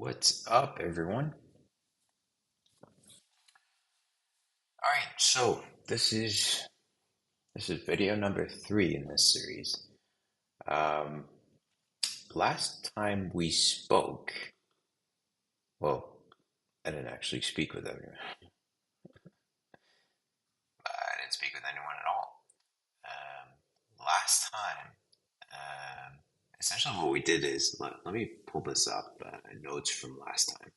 What's up, everyone? All right, so this is video number three in this series. Um, Last time we spoke, well, I didn't actually speak with everyone. I didn't speak with anyone at all. Last time, essentially what we did is let me pull this up, notes from last time.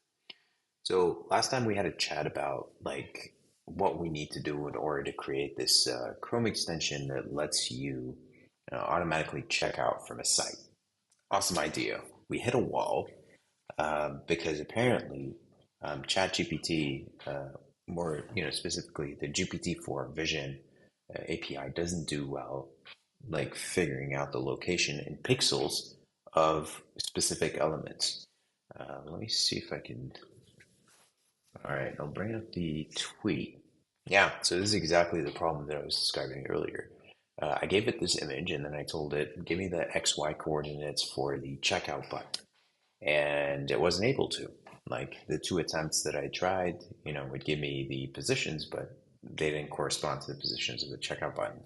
So last time we had a chat about like what we need to do in order to create this Chrome extension that lets you automatically check out from a site. Awesome idea. We hit a wall because apparently ChatGPT, more specifically the GPT-4 Vision API, doesn't do well like figuring out the location in pixels of specific elements. Let me see if I can. All right, I'll bring up the tweet. Yeah, so this is exactly the problem that I was describing earlier. I gave it this image and then I told it, give me the XY coordinates for the checkout button. And it wasn't able to. Like the two attempts that I tried, would give me the positions, but they didn't correspond to the positions of the checkout button.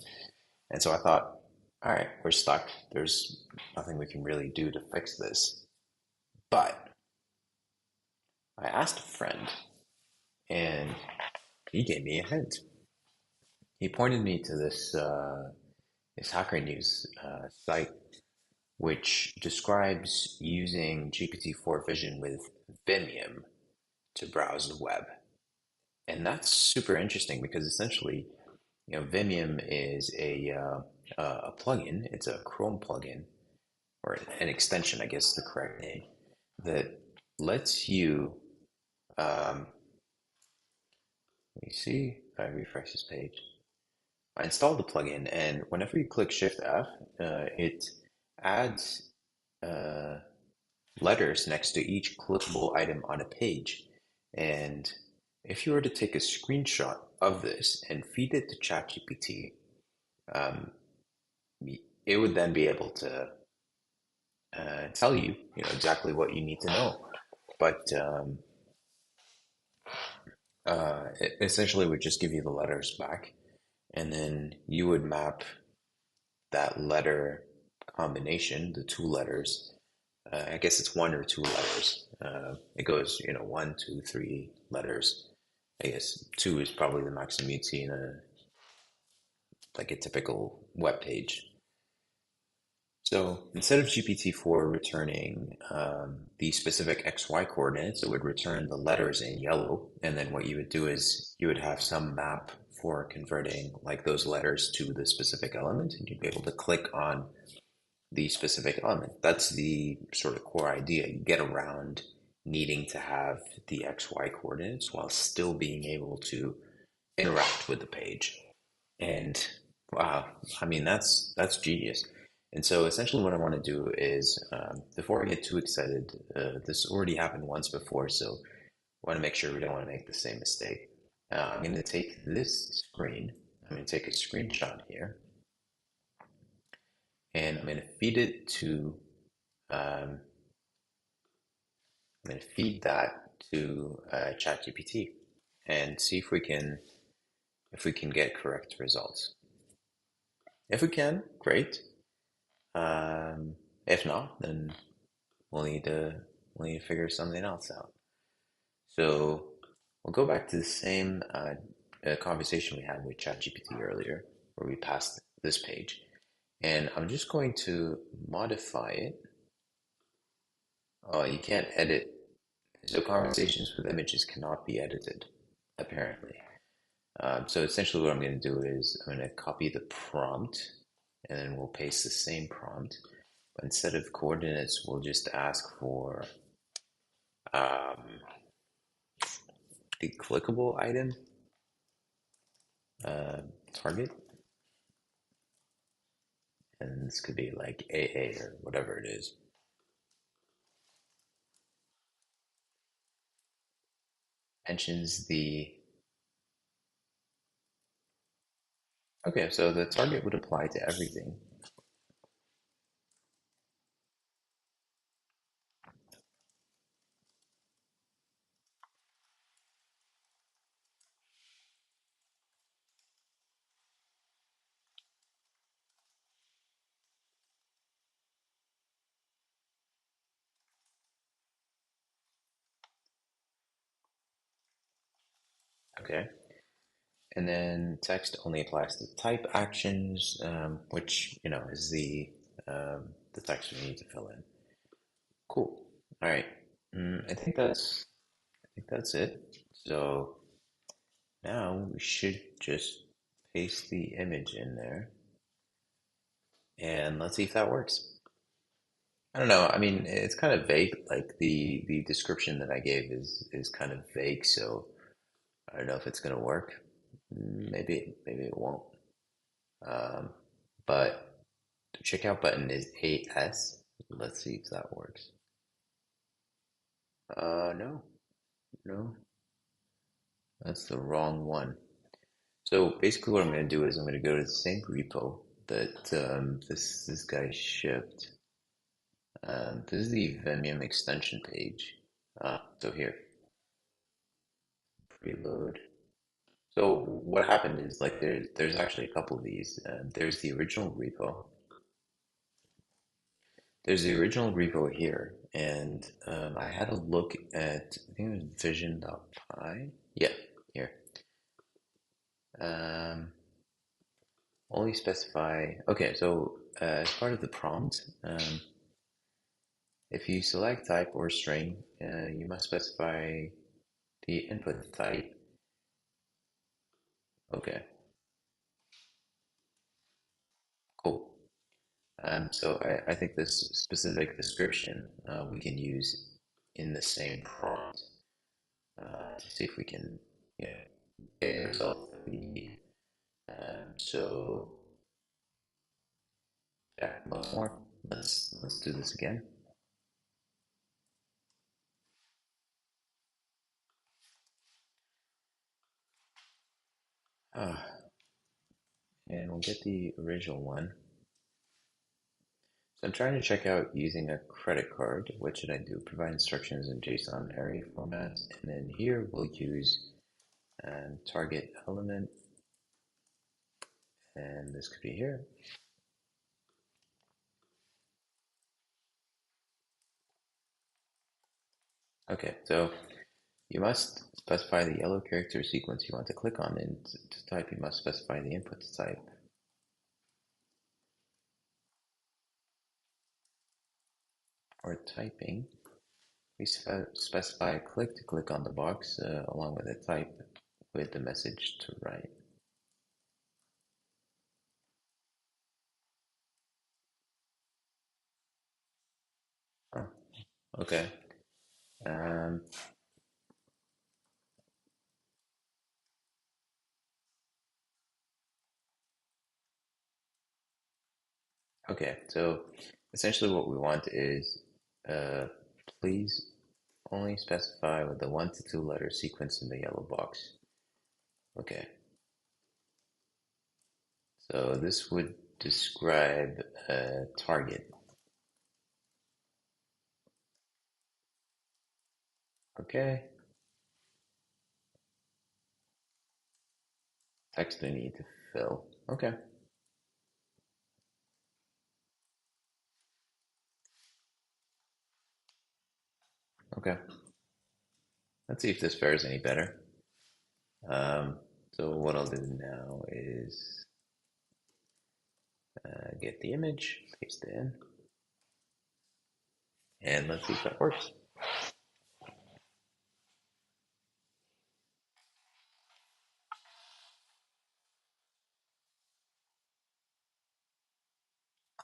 And so I thought, all right, we're stuck. There's nothing we can really do to fix this. But I asked a friend and he gave me a hint. He pointed me to this Hacker News site, which describes using GPT-4 Vision with Vimium to browse the web. And that's super interesting because essentially, Vimium is a plugin. It's a Chrome plugin or an extension, I guess is the correct name, that lets you. Let me see if I refresh this page. I installed the plugin, and whenever you click Shift F, it adds uh, letters next to each clickable item on a page. And if you were to take a screenshot of this and feed it to ChatGPT, um, it would then be able to tell you, exactly what you need to know. But it essentially would just give you the letters back, and then you would map that letter combination, the two letters. I guess it's one or two letters. It goes, one, two, three letters. I guess two is probably the maximum you'd see in a typical web page. So instead of GPT-4 returning the specific XY coordinates, it would return the letters in yellow. And then what you would do is you would have some map for converting like those letters to the specific element, and you'd be able to click on the specific element. That's the sort of core idea. You get around needing to have the XY coordinates while still being able to interact with the page. And wow, I mean, that's genius. And so essentially what I want to do is, before I get too excited, this already happened once before, so I want to make sure we don't want to make the same mistake. I'm going to take this screen, I'm going to take a screenshot here, and I'm going to feed it to, I'm going to feed that to ChatGPT and see if we can get correct results. If we can, great. If not, then we'll need to figure something else out. So we'll go back to the same conversation we had with ChatGPT earlier, where we passed this page, and I'm just going to modify it. Oh, you can't edit. So conversations with images cannot be edited, apparently. So essentially what I'm going to do is I'm going to copy the prompt and then we'll paste the same prompt. But instead of coordinates, we'll just ask for um, the clickable item target. And this could be like AA or whatever it is. Mentions the. Okay, so the target would apply to everything. Okay. And then text only applies to type actions, which, is the text we need to fill in. Cool. All right. I think that's it. So now we should just paste the image in there and let's see if that works. I don't know. I mean, it's kind of vague. Like the description that I gave is kind of vague, so I don't know if it's gonna work. Maybe it won't. Um, but the checkout button is AS. Let's see if that works. No, no, that's the wrong one. So basically, what I'm going to do is I'm going to go to the same repo that this guy shipped. This is the Vimium extension page. So here, preload. So what happened is like there's actually a couple of these. There's the original repo. There's the original repo here, and I had a look at I think it was vision.py. Yeah, here. Um, Only specify. Okay, so as part of the prompt, if you select type or string, you must specify the input type. Okay, cool. So I think this specific description we can use in the same prompt to see if we can get the result that we need. So yeah, once more. Let's do this again. Uh, and we'll get the original one. So I'm trying to check out using a credit card. What should I do? Provide instructions in JSON array format. And then here we'll use target element. And this could be here. Okay, so you must specify the yellow character sequence you want to click on. And to type, you must specify the input type. For typing, we specify a click to click on the box along with a type with the message to write. Oh, okay. Um, okay, so essentially what we want is uh, please only specify with the 1 to 2 letter sequence in the yellow box. Okay, so this would describe a target. Okay, text we need to fill. Okay, okay. Let's see if this fares any better. Um, so what I'll do now is get the image, paste it in, and let's see if that works.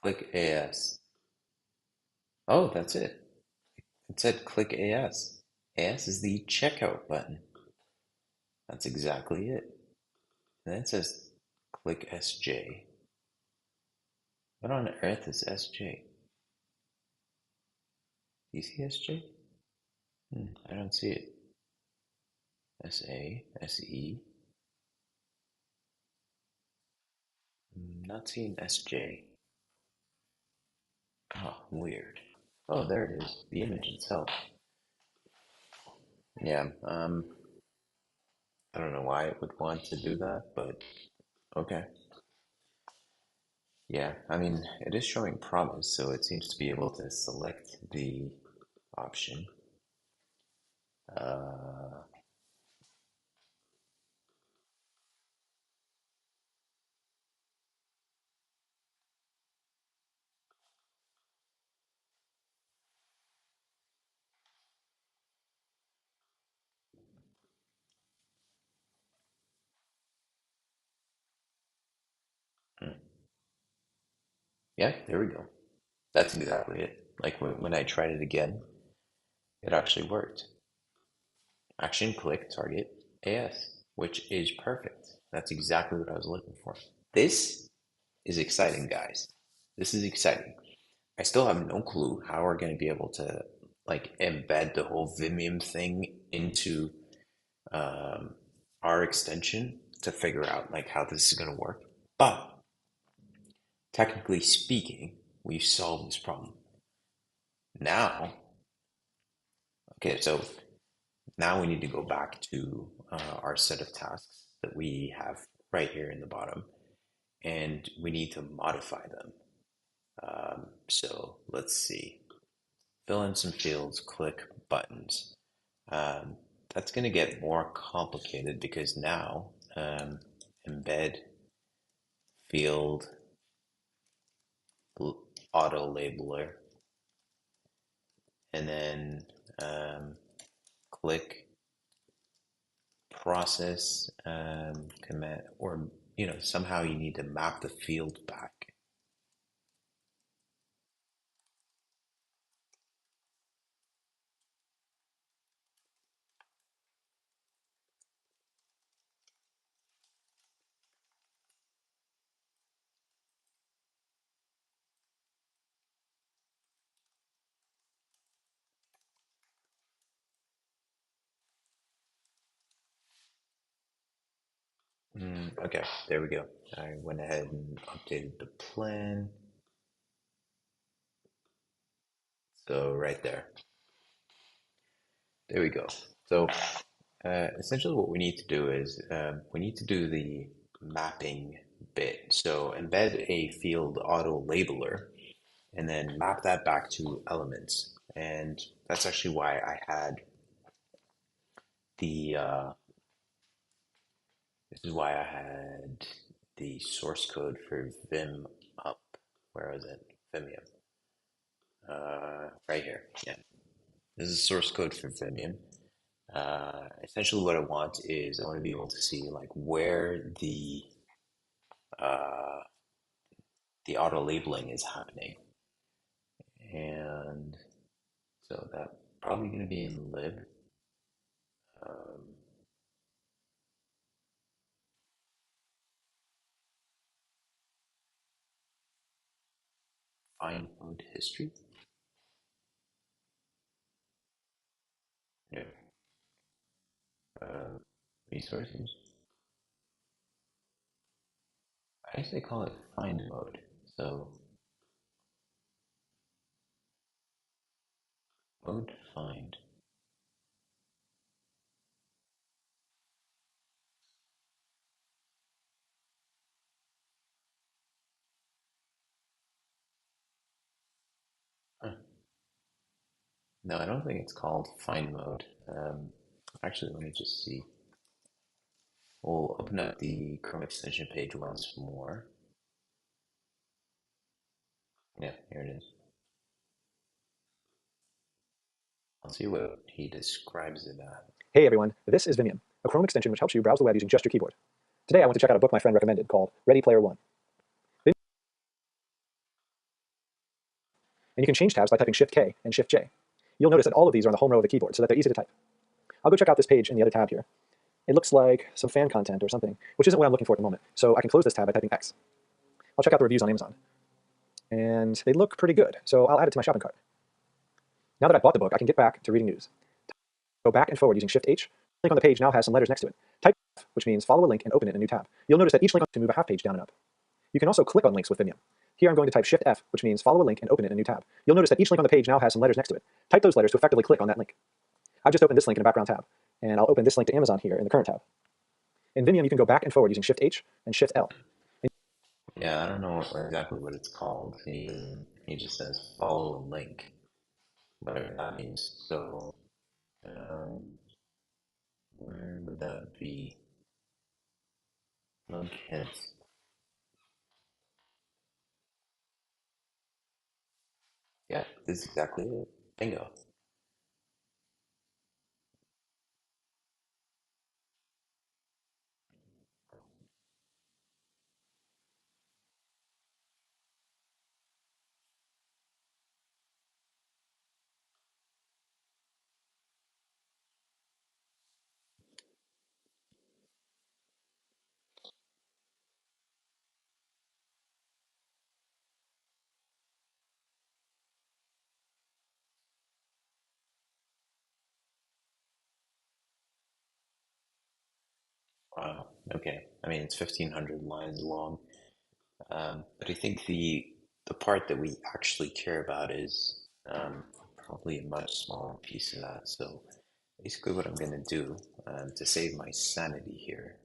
Click AS. Oh, that's it. It said click AS. AS is the checkout button. That's exactly it. And then it says click SJ. What on earth is SJ? Do you see SJ? I don't see it. SA, SE. Not seeing SJ. Oh, weird. Oh, there it is. The image itself. Yeah, I don't know why it would want to do that, but okay. Yeah, I mean, it is showing promise, so it seems to be able to select the option. Uh, Yeah, there we go. That's exactly it. Like when I tried it again, it actually worked. Action, click, target, AS, which is perfect. That's exactly what I was looking for. This is exciting, guys. This is exciting. I still have no clue how we're going to be able to like embed the whole Vimium thing into um, our extension to figure out like how this is going to work. But technically speaking, we've solved this problem. Now, okay, so now we need to go back to our set of tasks that we have right here in the bottom, and we need to modify them. So let's see. Fill in some fields, click buttons. Um, that's going to get more complicated because now embed field auto labeler, and then um, click process command, or somehow you need to map the field back. Okay, there we go. I went ahead and updated the plan. So right there. There we go. So essentially what we need to do is we need to do the mapping bit. So embed a field auto labeler and then map that back to elements. And that's actually why I had the this is why I had the source code for Vim up. Where is it? Vimium. Right here. Yeah. This is source code for Vimium. Essentially what I want is I want to be able to see like where uh, the auto labeling is happening. And so that probably going to be in lib. Um, find mode history. Yeah. Uh, resources. I actually call it find mode. So mode find. Huh. No, I don't think it's called find mode. Actually, let me just see. We'll open up the Chrome extension page once more. Yeah, here it is. I'll see what he describes it as. Hey everyone, this is Vimium, a Chrome extension which helps you browse the web using just your keyboard. Today I went to check out a book my friend recommended called Ready Player One. And you can change tabs by typing Shift K and Shift J. You'll notice that all of these are on the home row of the keyboard so that they're easy to type. I'll go check out this page in the other tab here. It looks like some fan content or something, which isn't what I'm looking for at the moment, so I can close this tab by typing X. I'll check out the reviews on Amazon. And they look pretty good, so I'll add it to my shopping cart. Now that I've bought the book, I can get back to reading news. Go back and forward using Shift H. The link on the page now has some letters next to it. Type F, which means follow a link and open it in a new tab. You'll notice that each link to move a half page down and up. You can also click on links with Vimium. Here I'm going to type Shift F, which means follow a link and open it in a new tab. You'll notice that each link on the page now has some letters next to it. Type those letters to effectively click on that link. I've just opened this link in a background tab, and I'll open this link to Amazon here in the current tab. In Vimium, you can go back and forward using Shift H and Shift L. Yeah, I don't know exactly what it's called. He just says follow a link, whatever that means. So, um, where would that be? Link hints. Yeah, this is exactly it. Bingo. Wow. Okay. I mean, it's 1,500 lines long. But I think the part that we actually care about is probably a much smaller piece of that. So basically, what I'm going to do to save my sanity here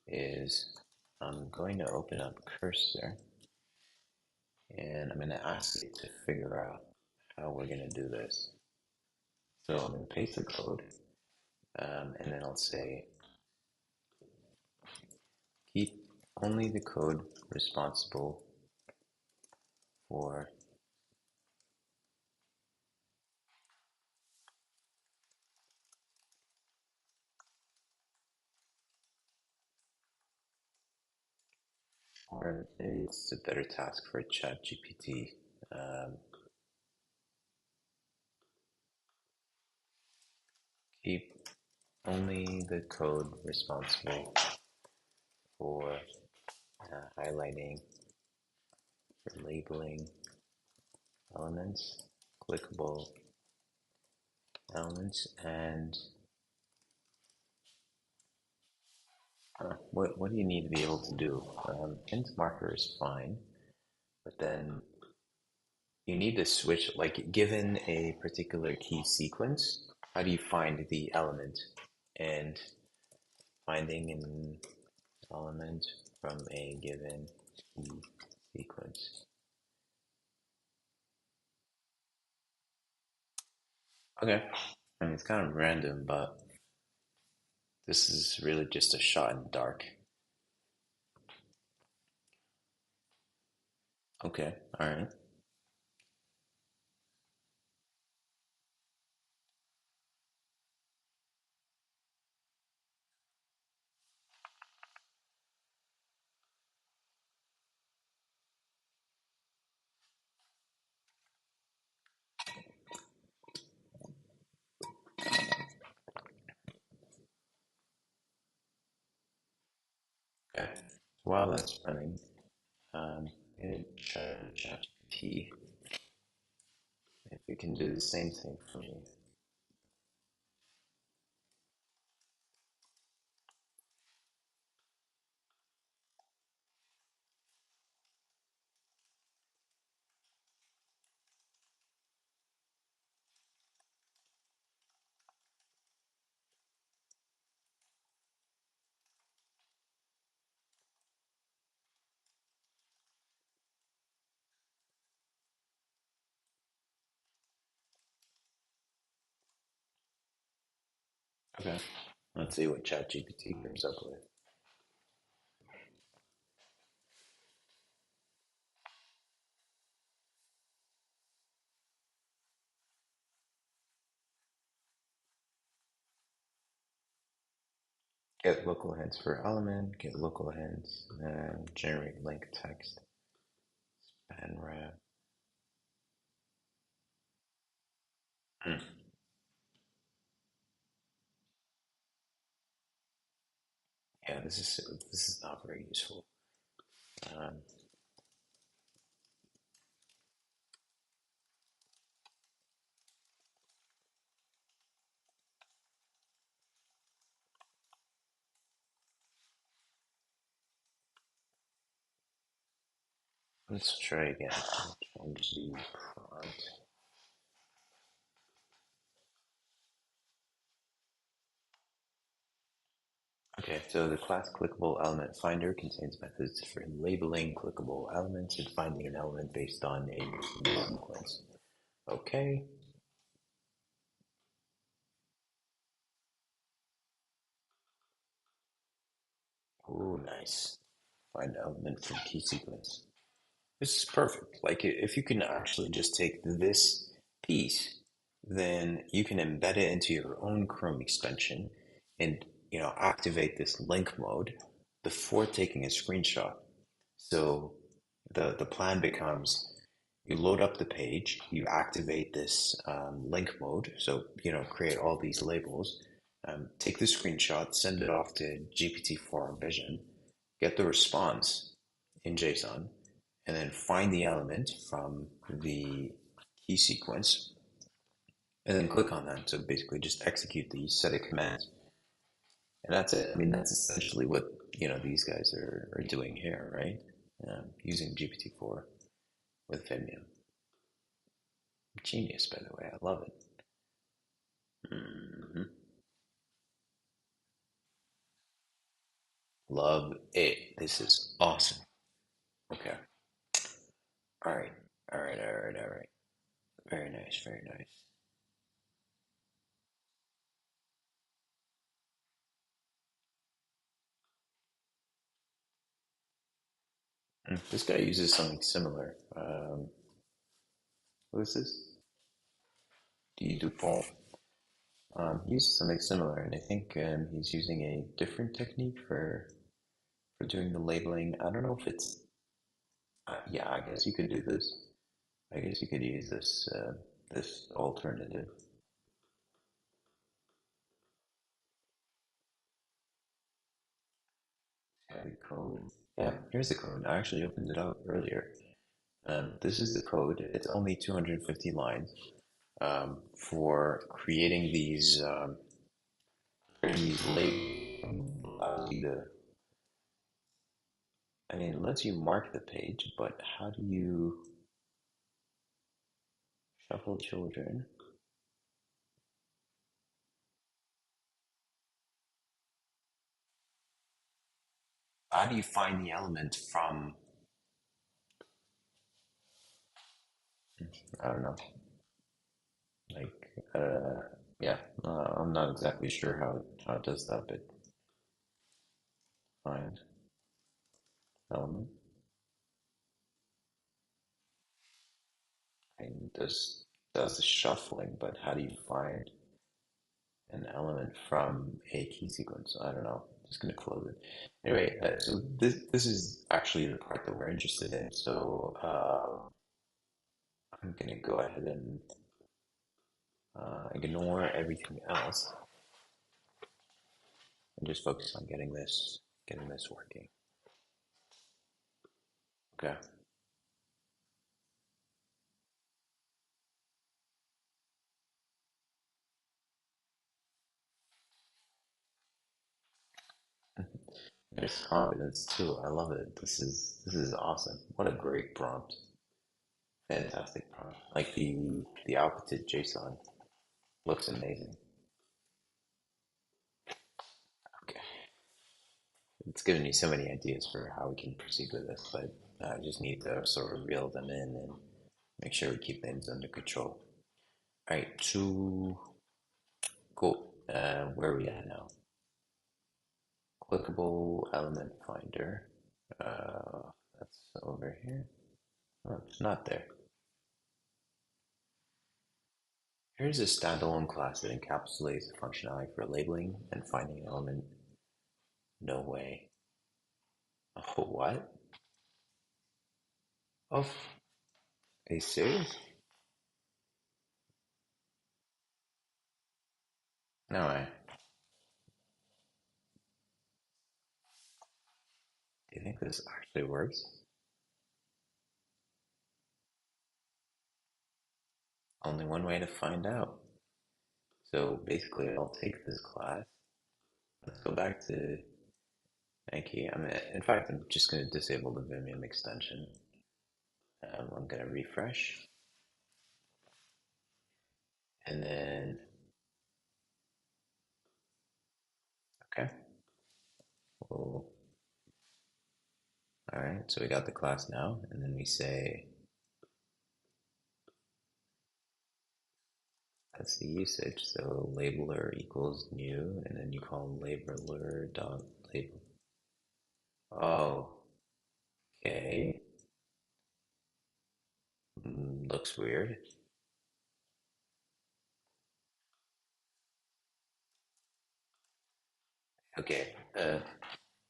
is I'm going to open up Cursor and I'm going to ask it to figure out how we're going to do this. So I'm going to paste the code and then I'll say keep only the code responsible for or it's a better task for ChatGPT. Um, keep only the code responsible for highlighting, for labeling elements, clickable elements, and what do you need to be able to do? Hint marker is fine, but then you need to switch, like given a particular key sequence, how do you find the element? And finding an element from a given key sequence. Okay. I mean, it's kind of random, but this is really just a shot in the dark. Okay, all right. Okay. While that's running, um, I'm try ChatGPT if we can do the same thing for me. Okay. Let's see what ChatGPT comes up with. Get local hints for element, get local hints, and generate link text, span wrap. Hmm. Yeah, this is not very useful. Um, let's try again. Change the prompt. Okay, so the class clickable element finder contains methods for labeling clickable elements and finding an element based on a sequence. Okay. Oh, nice. Find element from key sequence. This is perfect. Like if you can actually just take this piece, then you can embed it into your own Chrome extension and activate this link mode before taking a screenshot. So the plan becomes you load up the page, you activate this link mode, so create all these labels, take the screenshot, send it off to GPT-4 Vision, get the response in JSON, and then find the element from the key sequence, and then click on that. So basically, just execute the set of commands. And that's it. I mean, that's essentially what, these guys are doing here, right? Using GPT-4 with Vimium. Genius, by the way. I love it. Hmm. Love it. This is awesome. Okay. All right. All right. All right. All right. Very nice. Very nice. This guy uses something similar. What is this? D. Dupont. He uses something similar, and I think he's using a different technique for doing the labeling. I don't know if it's. Yeah, I guess you could do this. I guess you could use this alternative. Yeah, the code. Yeah, here's the code. I actually opened it up earlier. This is the code. It's only 250 lines for creating these labels. Allows you to, I mean, it lets you mark the page, but how do you shuffle children? How do you find the element from? I don't know. Like, yeah, I'm not exactly sure how it does that, but find element and does the shuffling, but how do you find an element from a key sequence? I don't know. Just gonna close it. Anyway, so this is actually the part that we're interested in. So I'm gonna go ahead and ignore everything else and just focus on getting this working. Okay. There's confidence too. I love it. This is awesome. What a great prompt. Fantastic prompt. Like the outputted JSON looks amazing. Okay. It's given me so many ideas for how we can proceed with this, but I just need to sort of reel them in and make sure we keep things under control. All right, so cool. Where are we at now? Clickable element finder. That's over here. Oh, it's not there. Here's a standalone class that encapsulates the functionality for labeling and finding an element. No way. Oh, what? Oh, are you serious? No way. Do you think this actually works? Only one way to find out. So basically, I'll take this class. Let's go back to Yankee. In fact, I'm just going to disable the Vimium extension. I'm going to refresh, and then okay. Well, all right. So we got the class now, and then we say that's the usage. So labeler equals new, and then you call labeler dot label. Oh, okay. Looks weird. Okay.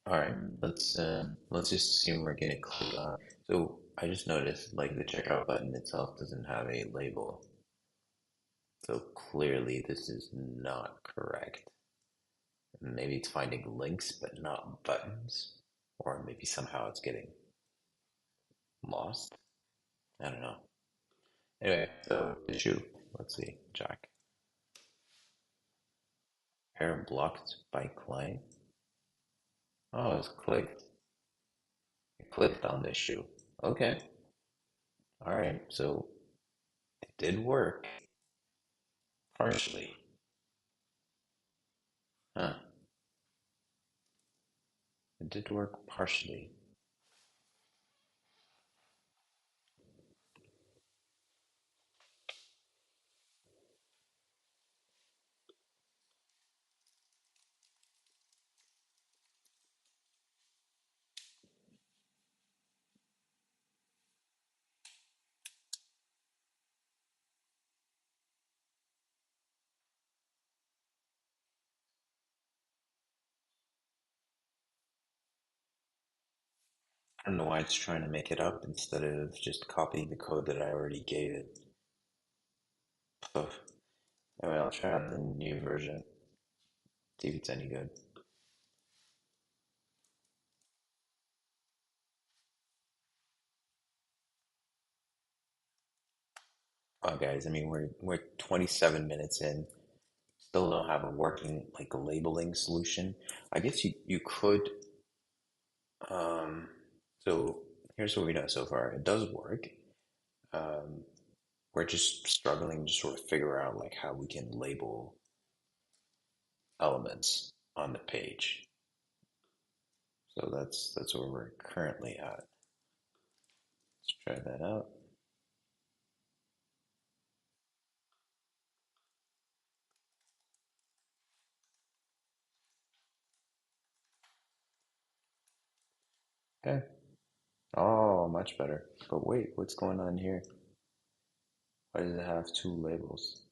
All right. Let's just assume we're gonna click on. So I just noticed like the checkout button itself doesn't have a label. So clearly this is not correct. Maybe it's finding links but not buttons, or maybe somehow it's getting lost. I don't know. Anyway, so issue. Let's see, Jack. Error blocked by client. Oh, it's clicked. It clicked on this shoe. Okay. All right. So it did work partially. Huh. It did work partially. I don't know why it's trying to make it up instead of just copying the code that I already gave it. Oh, anyway, I'll try out the new version. See if it's any good. Oh, guys, I mean, we're 27 minutes in. Still don't have a working like labeling solution. I guess you could. Um, so here's what we know so far. It does work. Um, we're just struggling to sort of figure out like how we can label elements on the page. So that's where we're currently at. Let's try that out. Okay. Oh, much better. But wait, what's going on here? Why does it have two labels?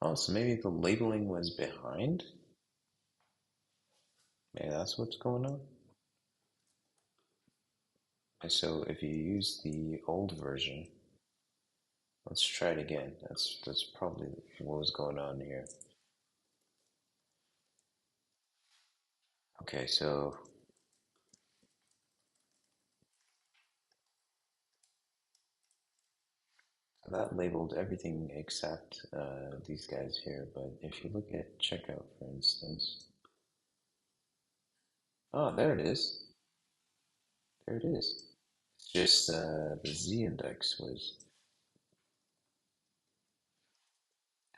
Oh, so maybe the labeling was behind? Maybe that's what's going on? And so if you use the old version, let's try it again. That's probably what was going on here. Okay, so that labeled everything except these guys here. But if you look at checkout, for instance, oh, there it is. There it is. It's just the Z index was.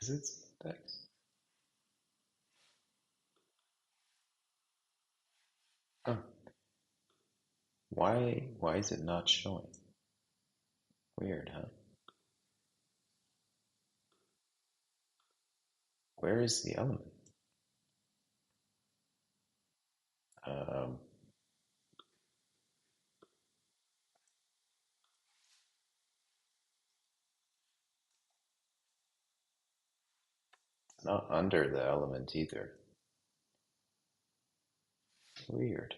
Is it Z index? Oh, why is it not showing? Weird, huh? Where is the element? Um, it's not under the element either. Weird.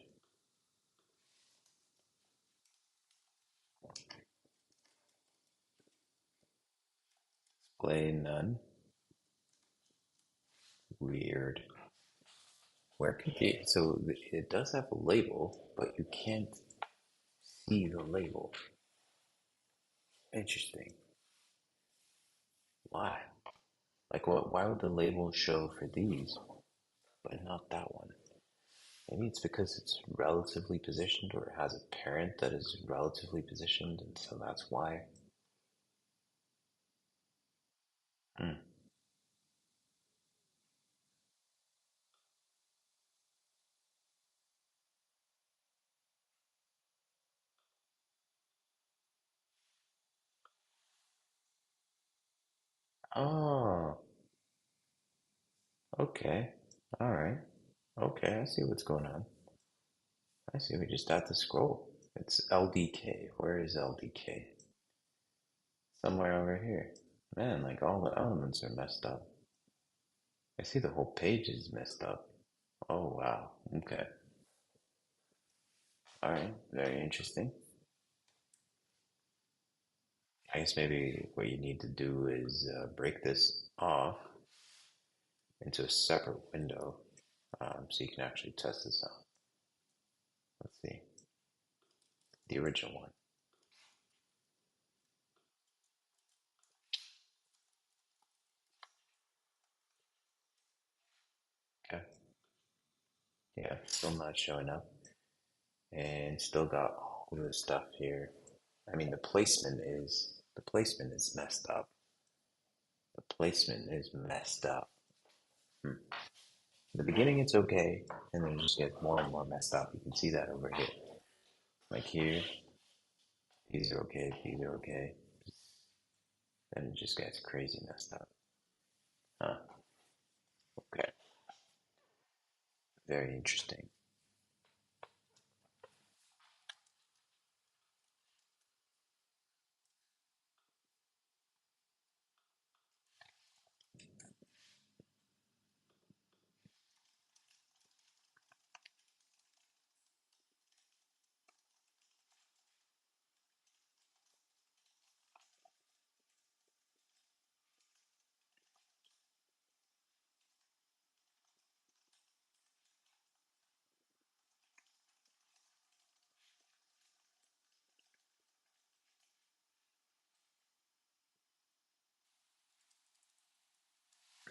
Display none. Weird. Where could you? So it does have a label, but you can't see the label. Interesting. Why? Like, what? Why would the label show for these, but not that one? Maybe it's because it's relatively positioned, or it has a parent that is relatively positioned, and so that's why. Hmm. Oh, okay. All right. Okay, I see what's going on. I see. We just have to scroll. It's LDK. Where is LDK? Somewhere over here. Man, like all the elements are messed up. I see the whole page is messed up. Oh, wow. Okay. All right. Very interesting. I guess maybe what you need to do is break this off into a separate window so you can actually test this out. Let's see. The original one. Yeah, still not showing up. And still got all this stuff here. I mean, the placement is messed up. The placement is messed up. Hmm. In the beginning, it's okay, and then it just gets more and more messed up. You can see that over here. Like here, these are okay, these are okay. Then it just gets crazy messed up. Huh. Okay. Very interesting.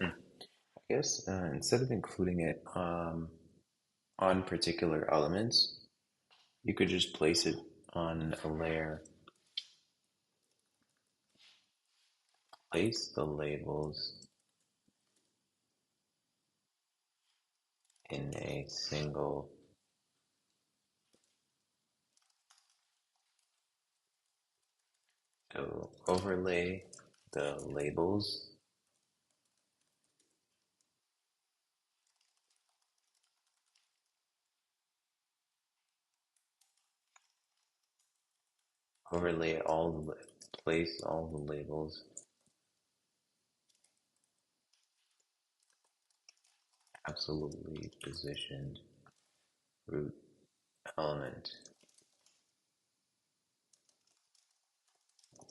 Hmm. I guess instead of including it on particular elements, you could just place it on a layer. Place the labels in a single. So overlay the labels. Overlay place all the labels absolutely positioned root element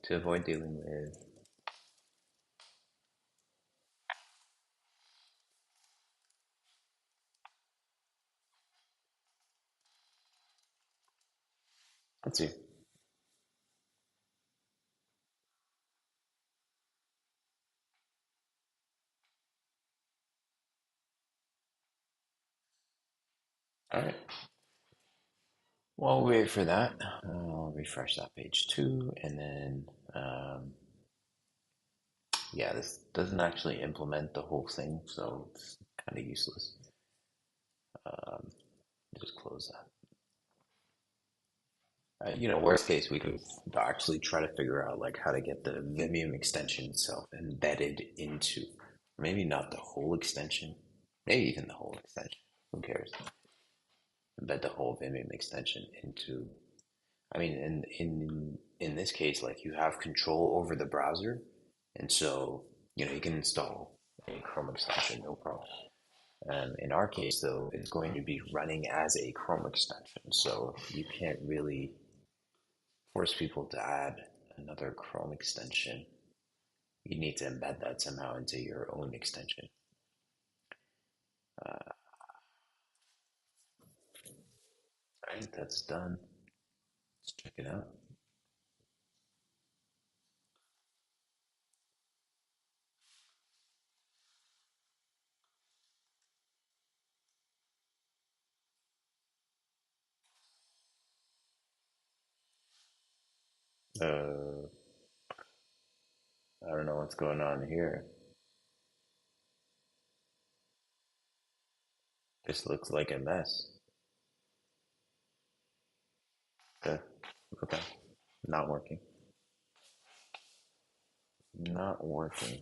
to avoid dealing with. Let's see. All right. While we wait for that, I'll refresh that page too, and then yeah, this doesn't actually implement the whole thing, so it's kind of useless. Um, just close that. Worst case, we could actually try to figure out like how to get the Vimium extension itself embedded into, maybe not the whole extension, maybe even the whole extension. Who cares? Embed the whole Vimium extension into. I mean, in this case, like you have control over the browser, and so you can install a Chrome extension, no problem. In our case, though, it's going to be running as a Chrome extension, so you can't really force people to add another Chrome extension. You need to embed that somehow into your own extension. Uh, all right, that's done. Let's check it out. Uh, I don't know what's going on here. This looks like a mess. Okay, okay, not working. Not working.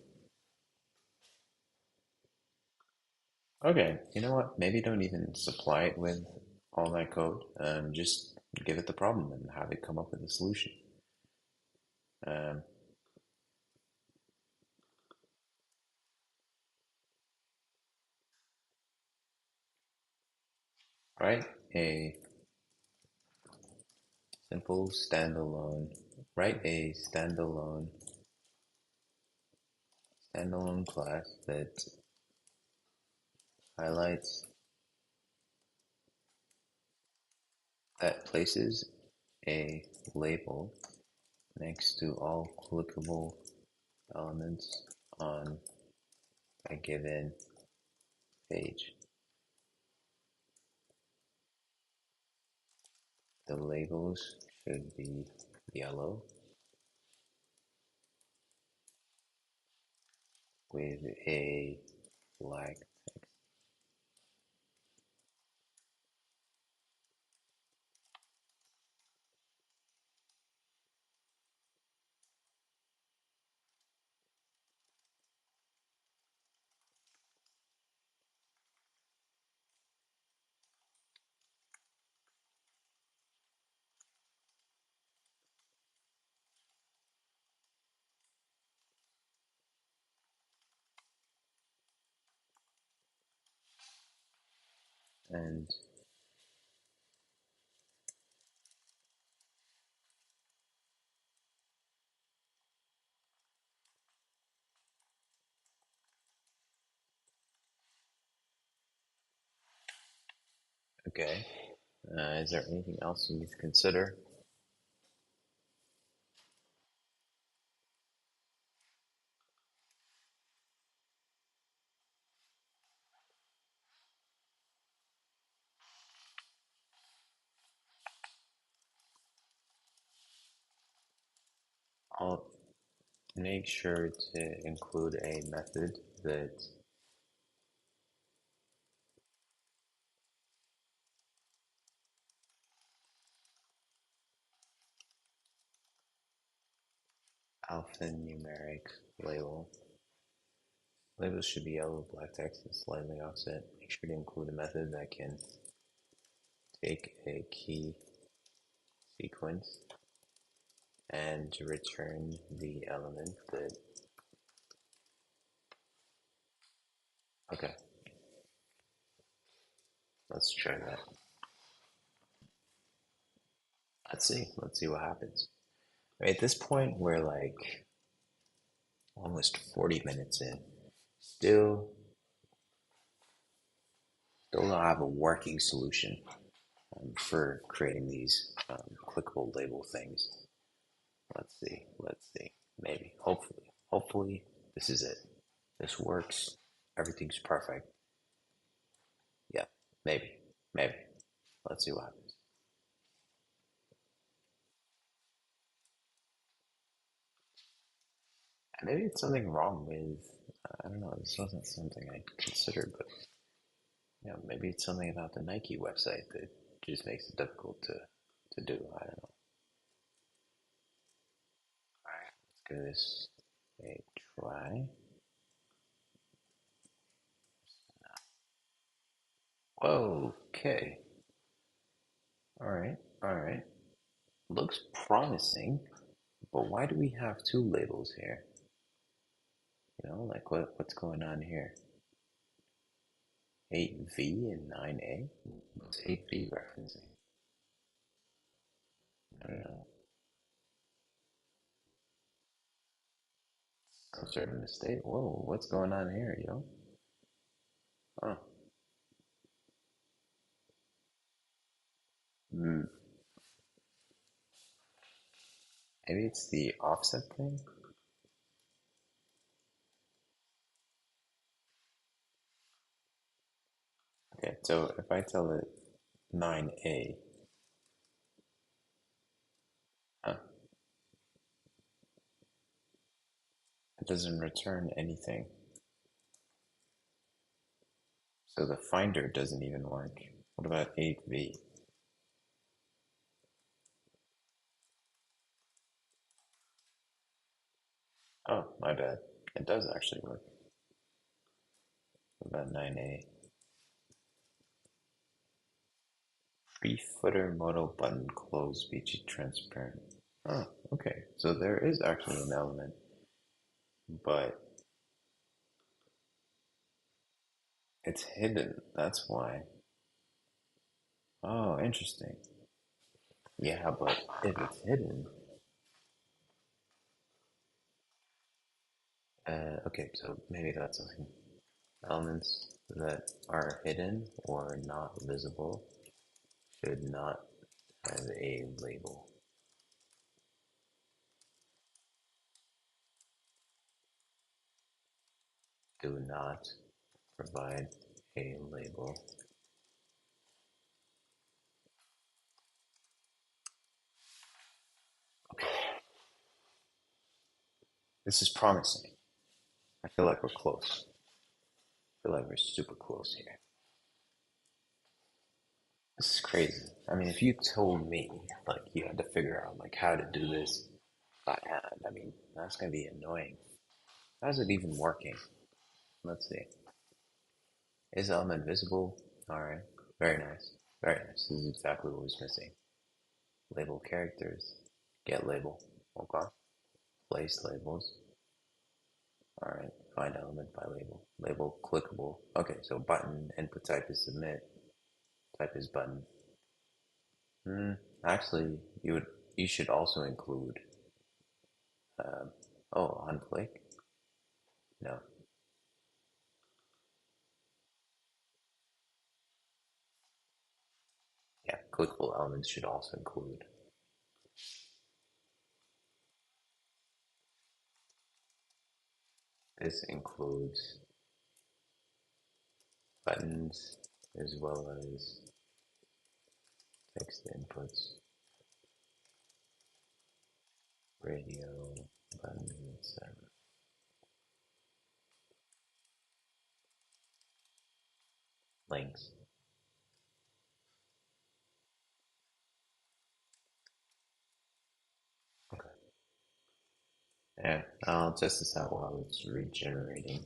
Okay, you know what? Maybe don't even supply it with all that code. Just give it the problem and have it come up with a solution. Um, write a simple standalone. Write a standalone class that highlights that places a label next to all clickable elements on a given page. the labels should be yellow with a black text. And okay, is there anything else you need to consider? I'll make sure to include a method that alphanumeric label. Labels should be yellow, black text, and slightly offset. Make sure to include a method that can take a key sequence and return the element that. Okay, let's try that. Let's see what happens. Right, at this point, we're like almost 40 minutes in. Still, still don't have a working solution for creating these clickable label things. Let's see. Let's see. Maybe. Hopefully. Hopefully, this is it. This works. Everything's perfect. Yeah. Maybe. Maybe. Let's see what happens. Maybe it's something wrong with. I don't know. This wasn't something I considered, but maybe it's something about the Nike website that just makes it difficult to do. I don't know. All right. Let's give this a try. Whoa. Okay. All right. All right. Looks promising, but why do we have two labels here? Like what's going on here? 8V and 9A? What's 8V referencing? I don't know. Some sort of mistake. Whoa, what's going on here, yo? Oh, hmm. Maybe it's the offset thing? Okay, so if I tell it 9A, huh, it doesn't return anything. So the finder doesn't even work. What about 8V? Oh, my bad. It does actually work. What about 9A? Free footer modal button close BG transparent. Oh, okay. So there is actually an element, but it's hidden. That's why. Oh, interesting. Yeah, but if it's hidden, okay, so maybe that's something. Elements that are hidden or not visible should not have a label. Do not provide a label. This is promising. I feel like we're close. I feel like we're super close here. This is crazy. I mean, if you told me like you had to figure out like how to do this by hand, I mean, that's gonna be annoying. How's it even working? Let's see. Is element visible? All right. Very nice. Very nice. This is exactly what was missing. Label characters. Get label. Okay. Place labels. All right. Find element by label. Label clickable. Okay. So button input type is submit. Type is button. Hmm. Actually, you should also include. Um, oh, on click. No. Yeah. Clickable elements should also include. This includes buttons as well as text inputs, radio, buttons, links. Okay. Yeah, I'll test this out while it's regenerating.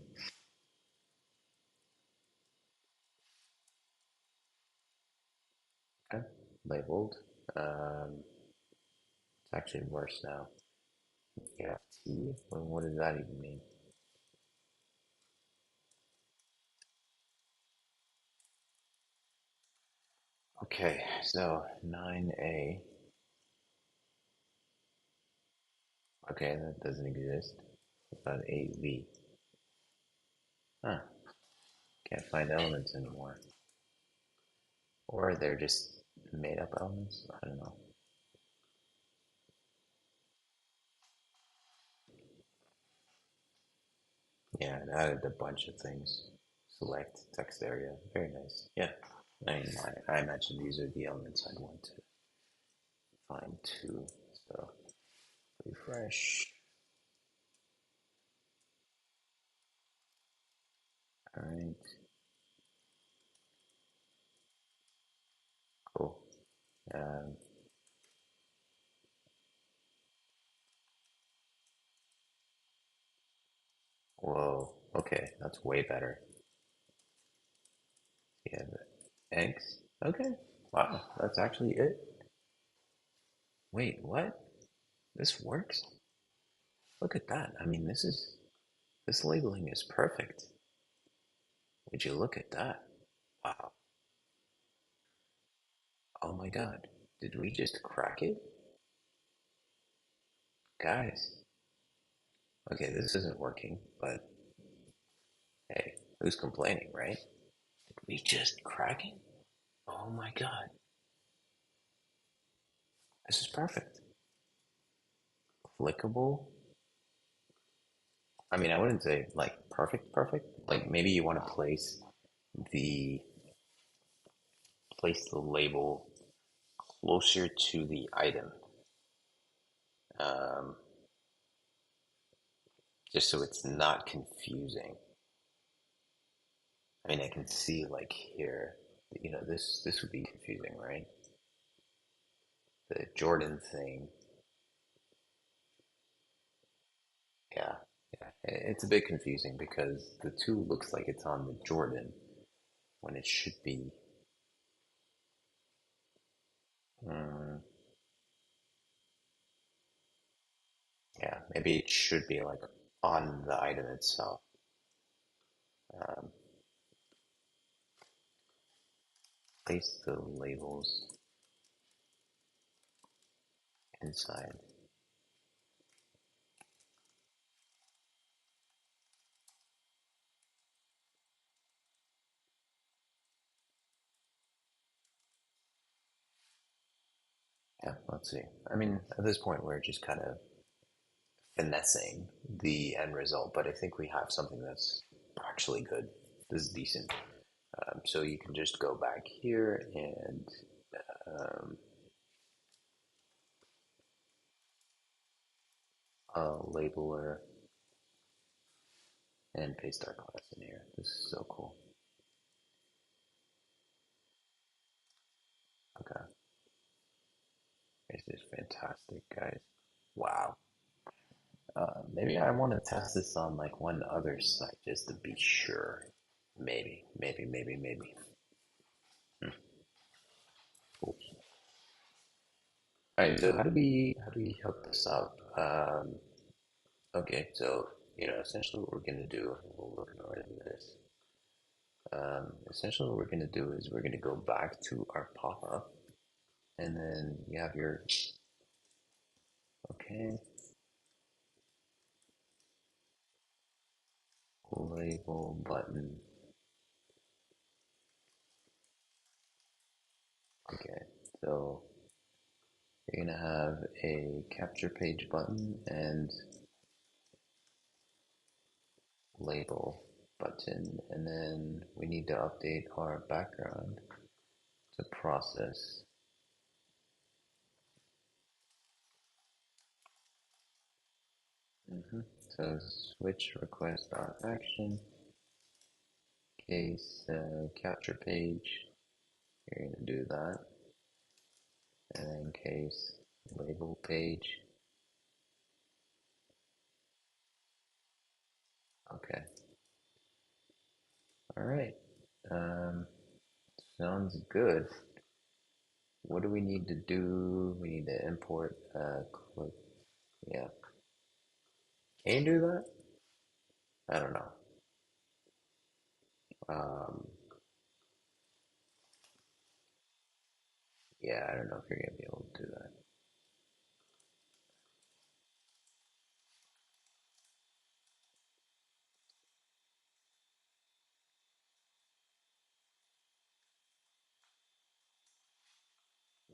Okay. Labeled. It's actually worse now. Yeah. What does that even mean? Okay, so 9A. Okay, that doesn't exist. What about 8V? Huh. Can't find elements anymore. Or they're just made up elements? I don't know. Yeah, it added a bunch of things. Select text area. Very nice. Yeah. I mean, I imagine these are the elements I'd want to find too. So refresh. All right. Cool. Um, whoa. Okay, that's way better. Yeah, the eggs. Okay. Wow, that's actually it. Wait, what? This works? Look at that. I mean, this labeling is perfect. Would you look at that? Wow. Oh my God. Did we just crack it? Guys. Okay, this isn't working, but hey, who's complaining, right? Did we just crack it? Oh my God. This is perfect. Clickable. I mean, I wouldn't say like perfect, perfect. Like maybe you want to the place the label closer to the item, um, just so it's not confusing. I mean, I can see like here, this would be confusing, right? The Jordan thing, yeah, yeah. It's a bit confusing because the two looks like it's on the Jordan when it should be. Mm, yeah, maybe it should be like on the item itself. Um, place the labels inside. Yeah, let's see. I mean, at this point, we're just kind of finessing the end result, but I think we have something that's actually good. This is decent. So you can just go back here and um, labeler. and paste our class in here. This is so cool. Okay, this is fantastic, guys. Wow. Maybe I want to test this on like one other site just to be sure. Maybe. Hmm. Cool. All right. So how do we hook this up? Okay. So essentially, what we're gonna do, we'll look over this. Essentially, what we're gonna do is we're gonna go back to our pop-up, and then you have your okay label button. Okay. So you're gonna have a capture page button and label button, and then we need to update our background to process. So switch request action case capture page. You're gonna do that, and then case label page. Okay. All right. Um, sounds good. What do we need to do? We need to import click. Yeah. Can you do that? I don't know. Um, yeah, I don't know if you're gonna be able to do that.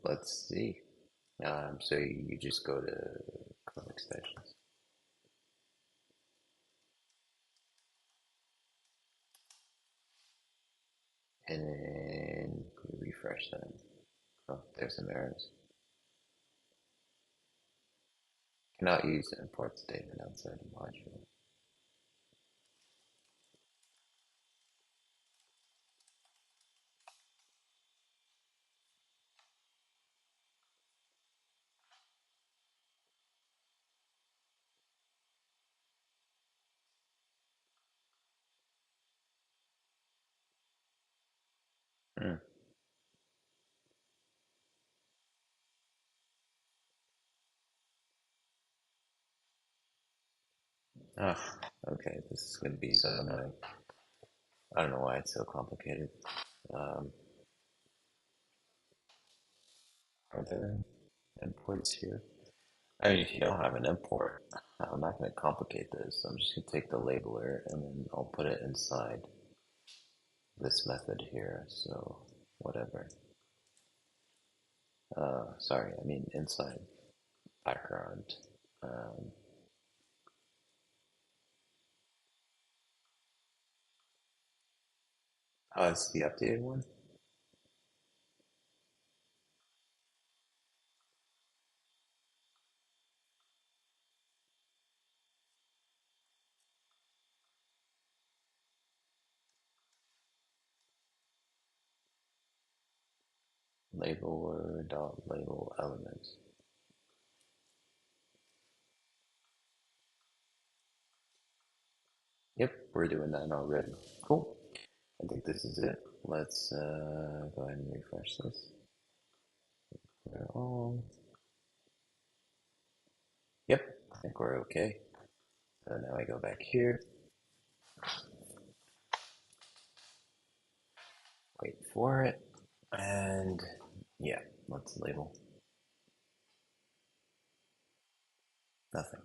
Let's see. So you just go to Chrome extensions, and then we refresh that. Oh, there's some errors. Cannot use import statement outside the module. Hmm. Ah, okay. This is going to be so annoying. I don't know why it's so complicated. Um, are there imports here? I mean, if you don't have an import, I'm not going to complicate this. I'm just going to take the labeler and then I'll put it inside this method here. So whatever. Sorry, I mean inside background. Um, oh, it's the updated one. Labeler dot label elements. Yep, we're doing that already. Cool. I think this is it. Let's go ahead and refresh this. We're all. Yep, I think we're okay. So now I go back here, wait for it, and yeah, let's label. Nothing.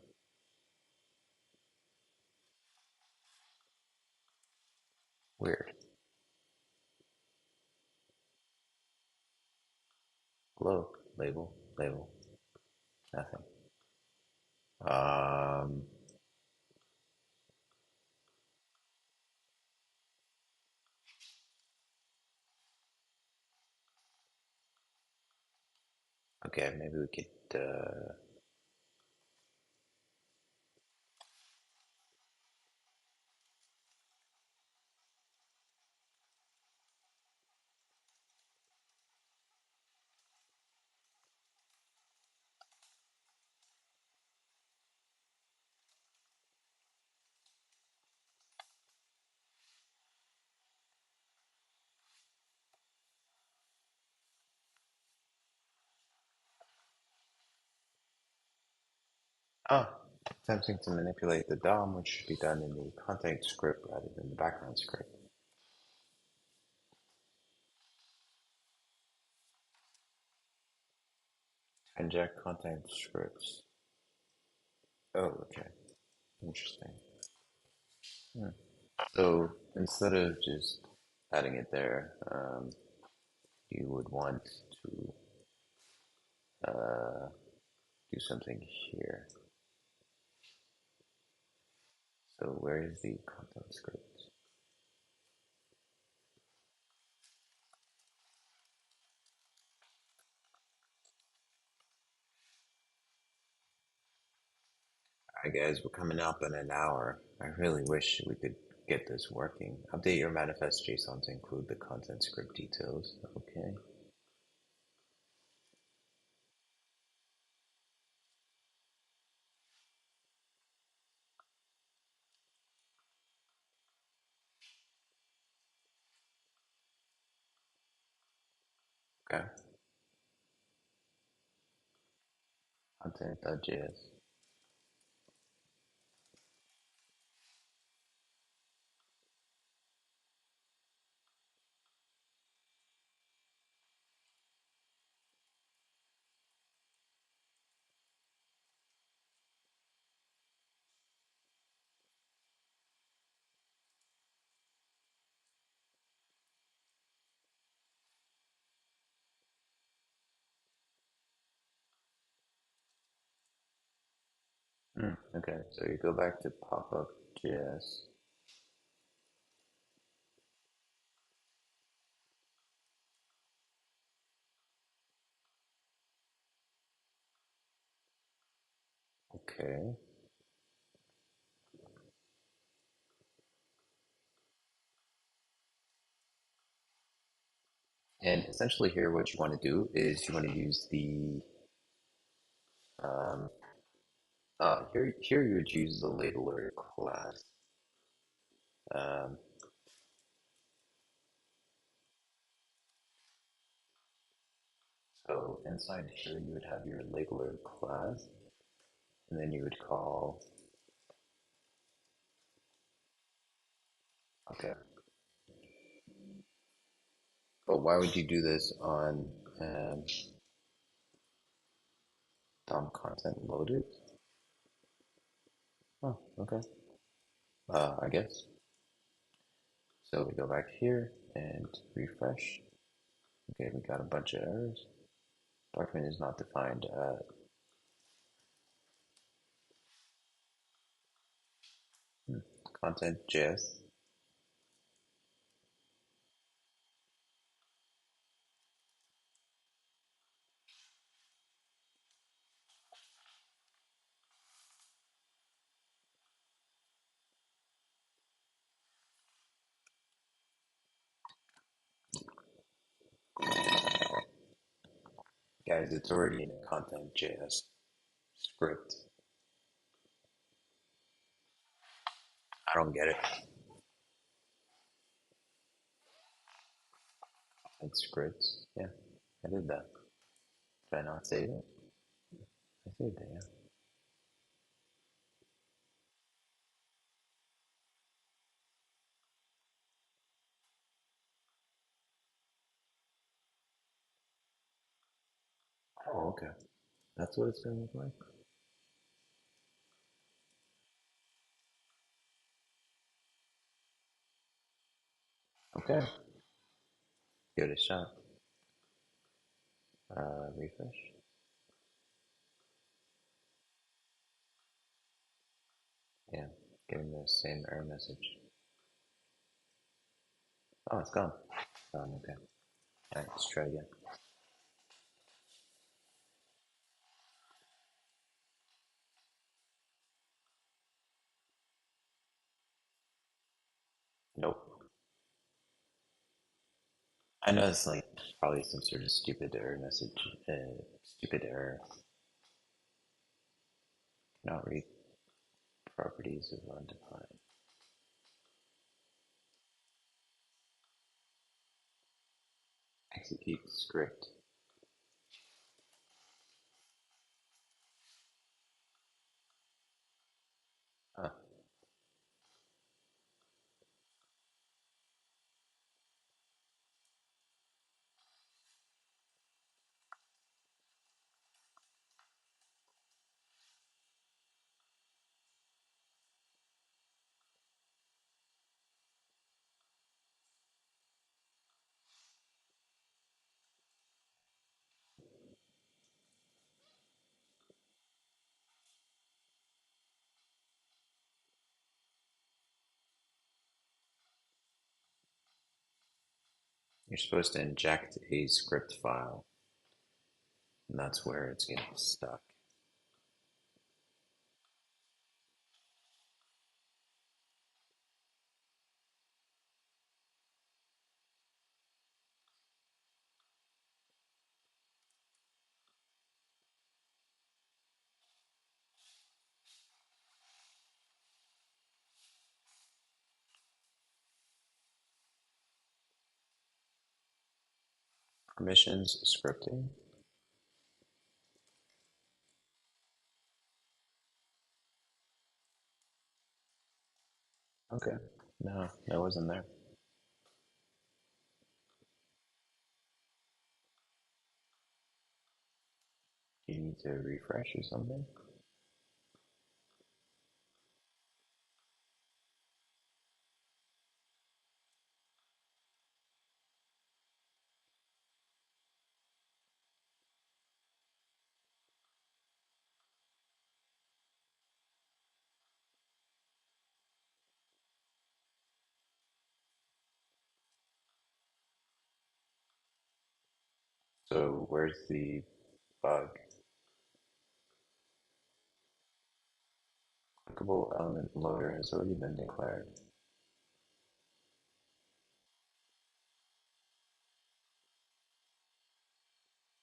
Weird. Hello, label, label, nothing. Um, okay, maybe we could, Ah, attempting to manipulate the DOM, which should be done in the content script rather than the background script. Inject content scripts. Oh, okay. Interesting. Hmm. So instead of just adding it there, you would want to uh, do something here. So where is the content script? Alright guys, we're coming up in an hour. I really wish we could get this working. Update your manifest JSON to include the content script details. Okay. Okay. Content.js. Okay, so you go back to popup.js. Okay. And essentially here what you want to do is you want to use the um, here you would use the labeler class. Um, so inside here you would have your labeler class, and then you would call. Okay, but why would you do this on DOM content loaded? Oh, okay. I guess. So we go back here and refresh. Okay, we got a bunch of errors. Document is not defined. Content.js. Guys, it's already in a content.js script. I don't get it. It's scripts. Yeah, I did that. Did I not save it? I saved it, yeah. Oh, okay. That's what it's gonna look like? Okay. Give it a shot. Refresh. Yeah, giving the same error message. Oh, it's gone. Okay. Alright, let's try again. Nope. I know it's like probably some sort of stupid error message. Stupid error. Cannot read properties of undefined. Execute script. you're supposed to inject a script file, and that's where it's getting stuck. Permissions scripting. Okay. No, that wasn't there. You need to refresh or something. So where's the bug? Clickable element loader has already been declared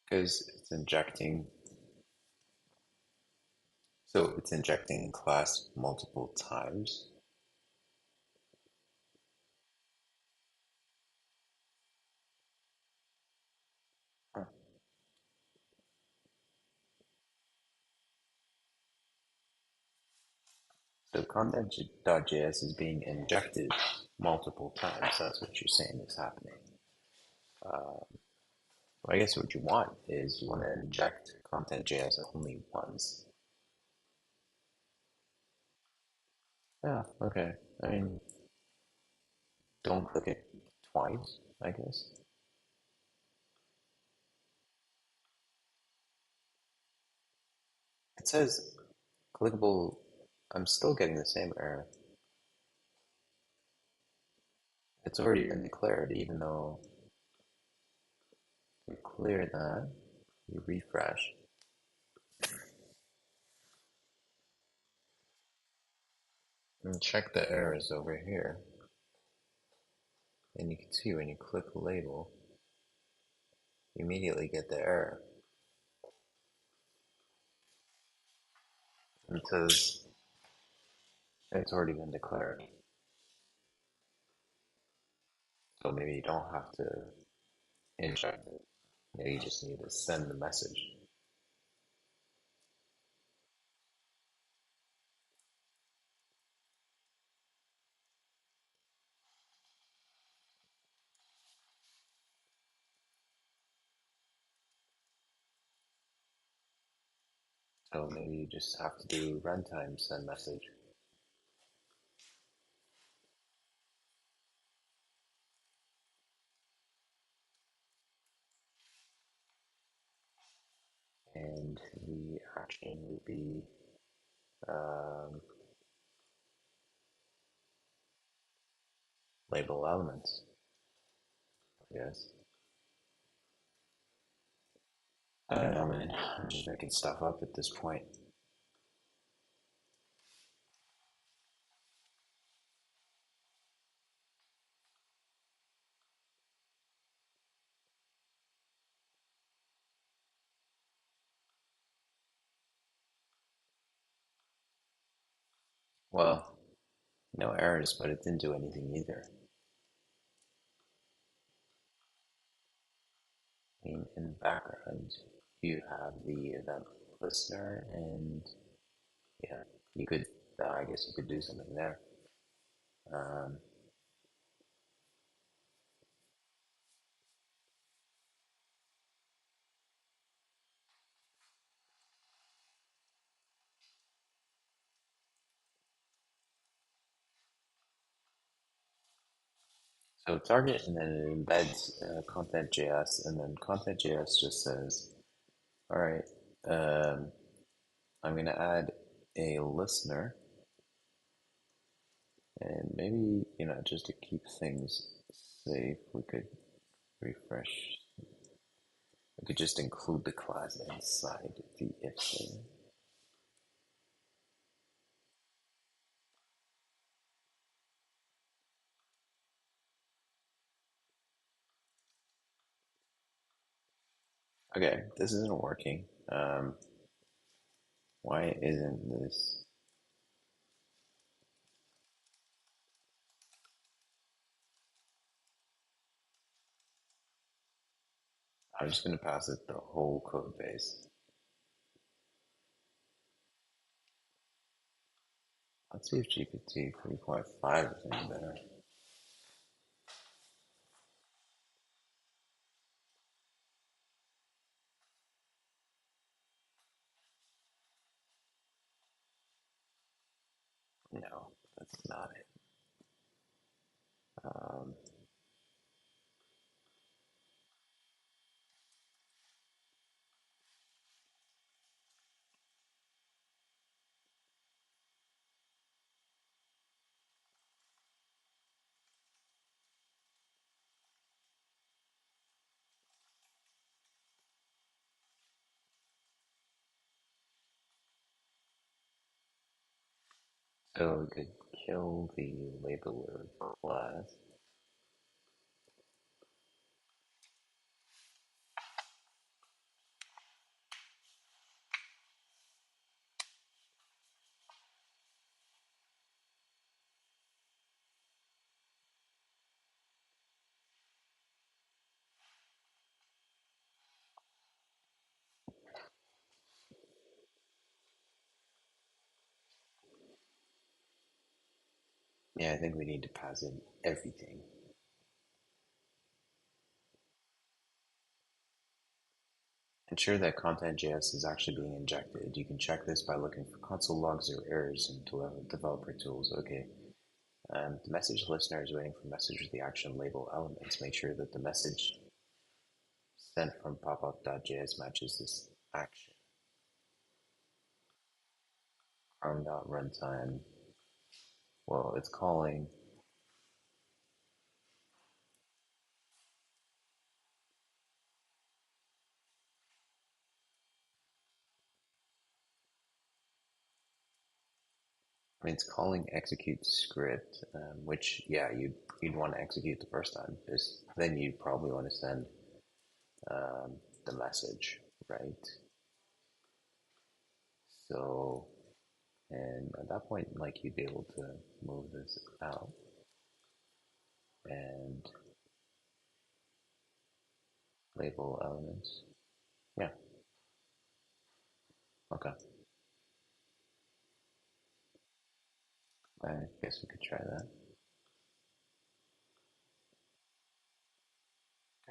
because it's injecting. So it's injecting class multiple times. Huh. So content.js is being injected multiple times. That's what you're saying is happening. Well, I guess what you want is you want to inject content.js only once. Yeah, okay. I mean, don't click it twice, I guess. It says clickable. I'm still getting the same error. It's already been declared, even though you clear that, you refresh, and check the errors over here. And you can see when you click label, you immediately get the error. And it says it's already been declared. So maybe you don't have to inject it. Maybe you just need to send the message. So maybe you just have to do runtime send message. And the action would be um, label elements, yes. I don't know, man. I'm just making stuff up at this point. Well, no errors, but it didn't do anything either. I mean, in the background, you have the event listener, and yeah, you could, I guess you could do something there. Um, so target, and then it embeds content.js, and then content.js just says, all right, um, I'm going to add a listener, and maybe, just to keep things safe, we could refresh. We could just include the class inside the if statement. Okay, this isn't working. Why isn't this? I'm just going to pass it the whole code base. Let's see if GPT 3.5 is any better. No, that's not it. Um, so we could kill the labeler class. Yeah, I think we need to pass in everything. Ensure that content.js is actually being injected. You can check this by looking for console logs or errors in developer tools. Okay. The message listener is waiting for message with the action label elements. Make sure that the message sent from popup.js matches this action. Chrome.runtime. Well, it's calling. I mean, it's calling execute script, which yeah, you'd want to execute the first time. Because then you'd probably want to send um, the message, right? So, and at that point, like you'd be able to move this out and label elements. Yeah. Okay. I guess we could try that.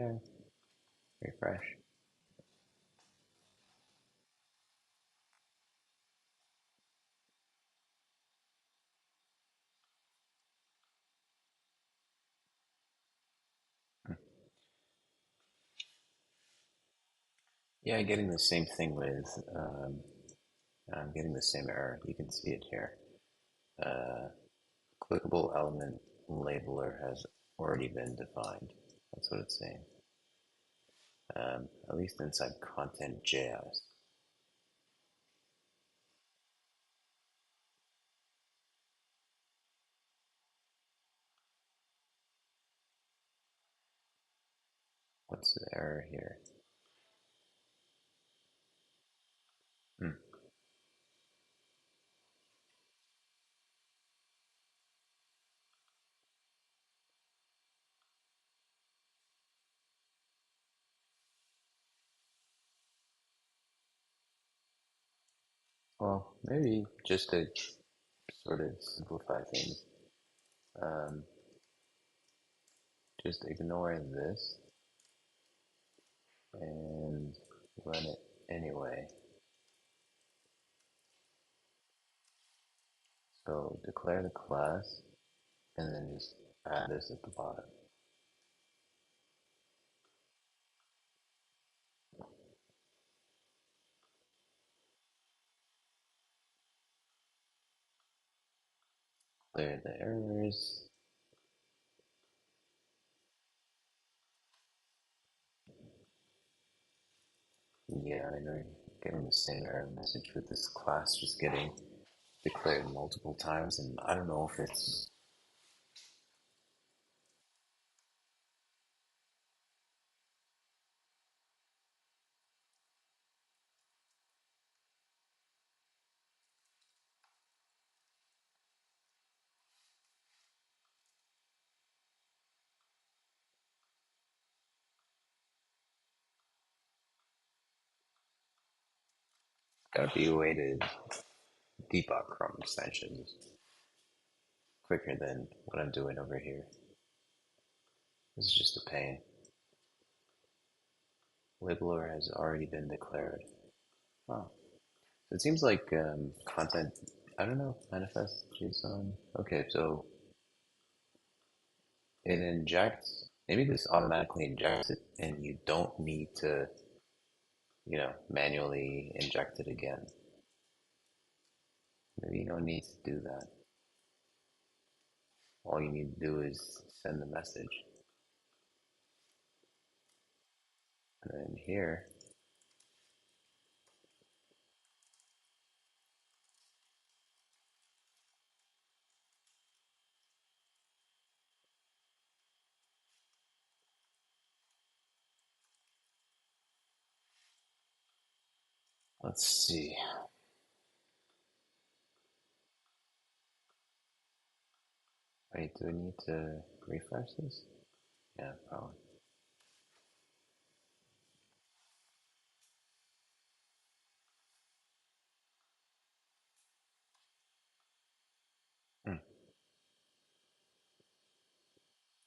Okay. Refresh. Yeah, getting the same thing with. I'm getting the same error. You can see it here. Uh, Clickable element labeler has already been defined. That's what it's saying. At least inside content.js. What's the error here? Hmm. Well, maybe just to sort of simplify things, um, just ignore this and run it anyway. So declare the class and then just add this at the bottom. Clear the errors. Yeah, I know. Getting the same error message with this class just getting declared multiple times, and I don't know if it's gotta be a way to debug Chrome extensions quicker than what I'm doing over here. This is just a pain. Labeler has already been declared. Oh, so it seems like content. I don't know. Manifest JSON. Okay, so it injects. Maybe this automatically injects it, and you don't need to, manually inject it again. Maybe you don't need to do that. All you need to do is send the message. And then here, let's see. Wait, do we need to refresh this? Yeah, probably. Hmm.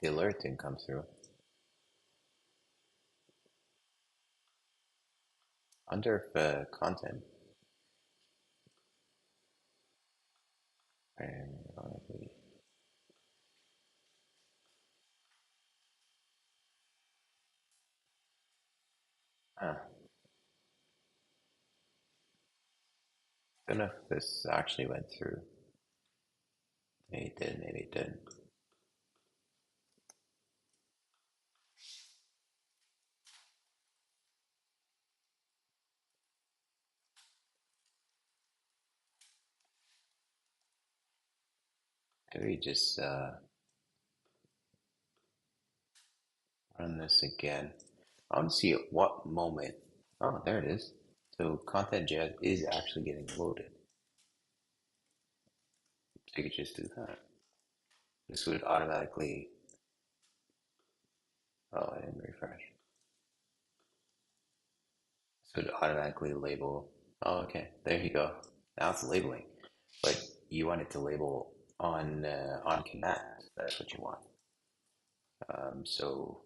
The alert didn't come through. Under content, ironically, huh. Don't know if this actually went through. Maybe it did, maybe it didn't. Maybe just run this again. I want to see at what moment. Oh, there it is. So content.js is actually getting loaded. So you could just do that. This would automatically. Oh, I didn't refresh. So it automatically label. Oh, okay. There you go. Now it's labeling, but you want it to label on command. That's what you want. So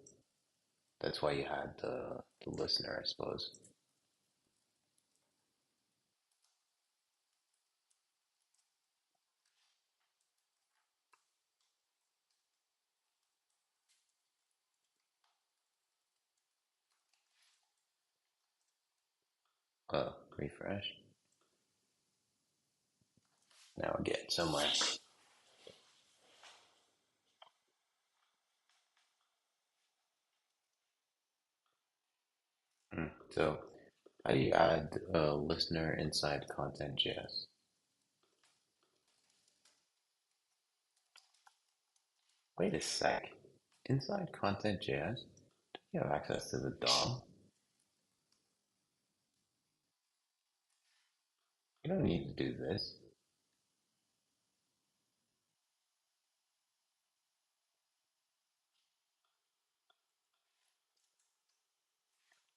that's why you had the listener, I suppose. Refresh. Now we're getting somewhere. So how do you add a listener inside content.js? Wait a sec. Inside content.js, you have access to the DOM. You don't need to do this.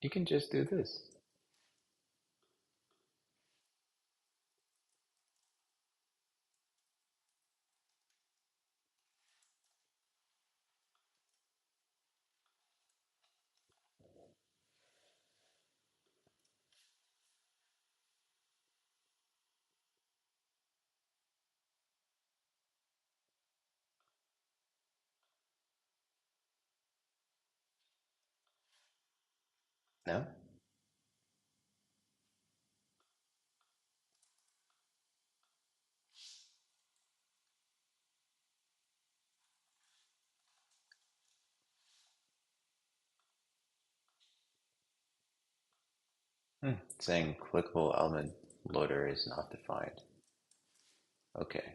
You can just do this. No? Saying clickable element loader is not defined. Okay.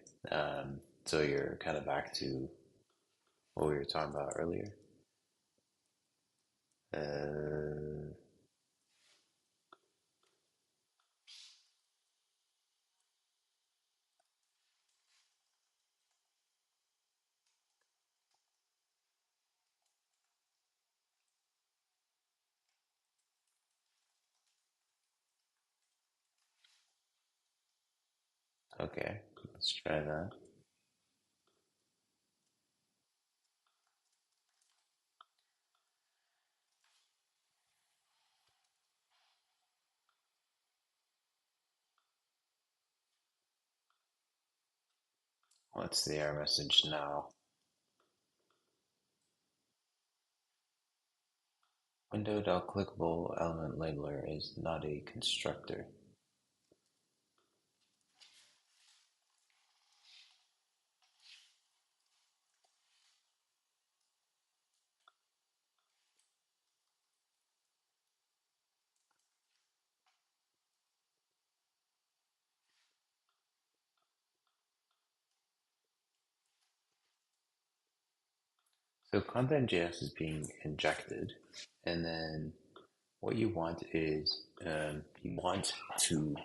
So you're kind of back to what we were talking about earlier. Uh, okay, let's try that. What's the error message now? Window.clickable element labeler is not a constructor. So content.js is being injected, and then what you want is you want to.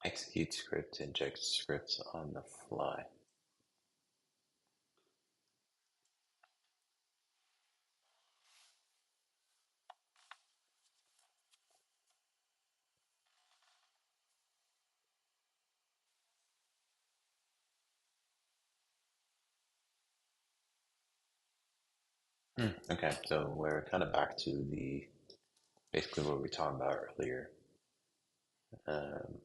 Execute script, inject scripts on the fly. Okay, so we're kind of back to the basically what we were talking about earlier. Um,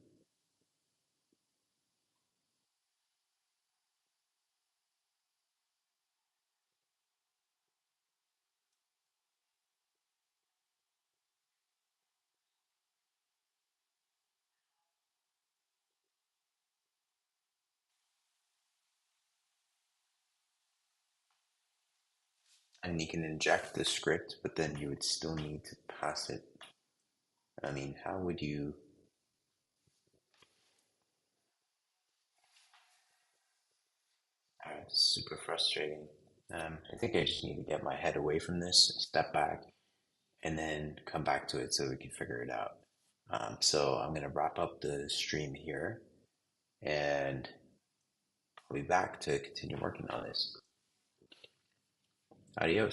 and you can inject the script, but then you would still need to pass it. I mean, how would you? It's super frustrating. I think I just need to get my head away from this, step back, and then come back to it so we can figure it out. So I'm going to wrap up the stream here, and I'll be back to continue working on this. Adios.